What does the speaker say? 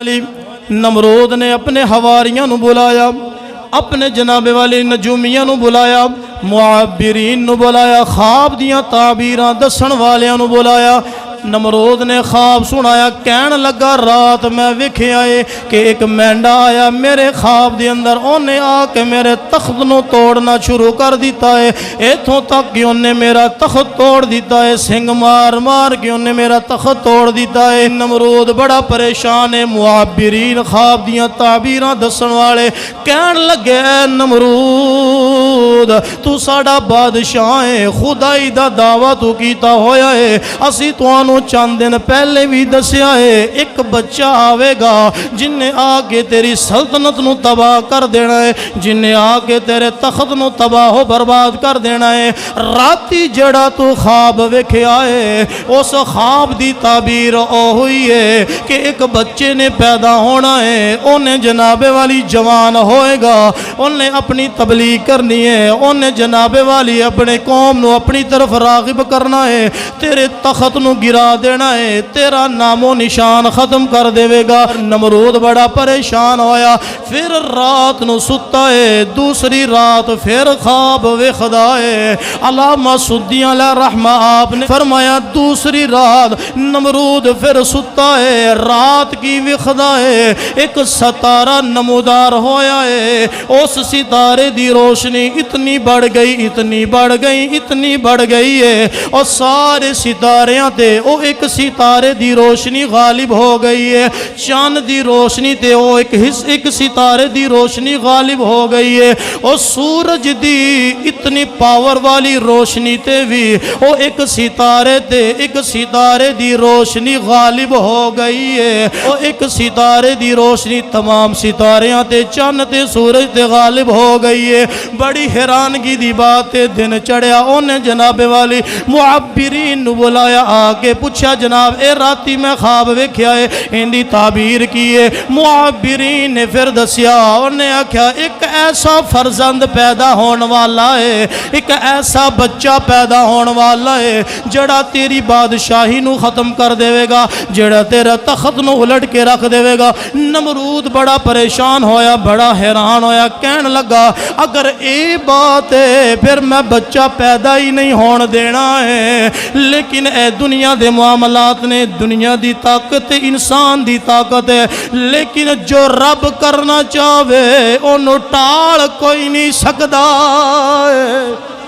नमरूद ने अपने हवारियां नू बुलाया, अपने जनाबे वाले नजूमियां नू बुलाया, मुआबिरीन नू बुलाया, ख्वाब दियां ताबीरां दसन वालियां नू बुलाया। नमरूद ने ख्वाब सुनाया, कहन लगा रात मैं वेख्या है कि एक मेंढा आया मेरे ख्वाब दे अंदर, उन्हें आके मेरे तख्त नू तोड़ना शुरू कर दिता है। इथों तक कि उन्हें मेरा तख्त तोड़ दिता है, सिंग मार मार के उन्हें मेरा तख्त तोड़ दिता है। नमरूद बड़ा परेशान है। मुआबिरीन ख्वाब दियां ताबीरां दसन वाले कहन लगे, नमरूद तू साडा बादशाह है, खुदाई दा दावा तू कीता होया है, असी तुहानू चंद दिन पहले भी दसिया है एक बच्चा आवेगा जिन्हें आके तेरी सल्तनत नू तबाह कर देना है, जिन्हें आके तेरे तख्त नू तबाह बर्बाद कर देना है। राती जड़ा तू ख्वाब वेख्या है उस ख्वाब दी ताबीर ओ हुई है कि एक बच्चे ने पैदा होना है, उन्हें जनाबे वाली जवान होएगा, उन्हें अपनी तबलीग करनी है, उन्हें जनाबे वाली अपने कौम नू अपनी तरफ रागिब करना है, तेरे तख्त नू गिरा देना है, तेरा नामो निशान खत्म कर देवेगा। नमरूद बड़ा परेशान होया। फिर रात नू सुता है, दूसरी रात फिर ख्वाब वेखदा है। अल्लामा सुद्दियां रहमा आपने फरमाया दूसरी रात नमरूद फिर सुता है, रात की वेखदा है एक सितारा नमूदार होया है। उस सितारे दी रोशनी इतनी बढ़ गई, इतनी बढ़ गई, इतनी बढ़ गई है और सारे सितारियां ते वो एक सितारे दी रोशनी गालिब हो गई है। चांद दी रोशनी ते वो एक सितारे दी रोशनी गालिब हो गई है। और सूरज दी इतनी पावर वाली रोशनी ते भी वो एक सितारे दी रोशनी गालिब हो गई है। वो एक सितारे दी रोशनी तमाम सितारियां ते चंद ते सूरज ते गालिब हो गई है। बड़ी हैरानगी दी बात है, दिन चढ़िया उन्हें जनाबे वाली मुआबिरीन नू बुलाया, आके पूछा जनाब ए राती मैं ख्वाब वेख्या है, इनकी ताबीर की है। मुआबिरीन ने फिर दसिया, उन्हें आख्या एक ऐसा फर्जंद पैदा होने वाला है, एक ऐसा बच्चा पैदा होने वाला है जड़ा तेरी बादशाही नू खत्म कर देवेगा, जड़ा तेरा तख्त नू उलट के रख देवेगा। नमरूद बड़ा परेशान होया, बड़ा हैरान होया, कहन लगा अगर ये बात है फिर मैं बच्चा पैदा ही नहीं होने देना है। लेकिन ए दुनिया दे मामलात ने, दुनिया दी ताकत इंसान दी ताकत है, लेकिन जो रब करना चाहे उन्होंने टाल कोई नहीं सकता है।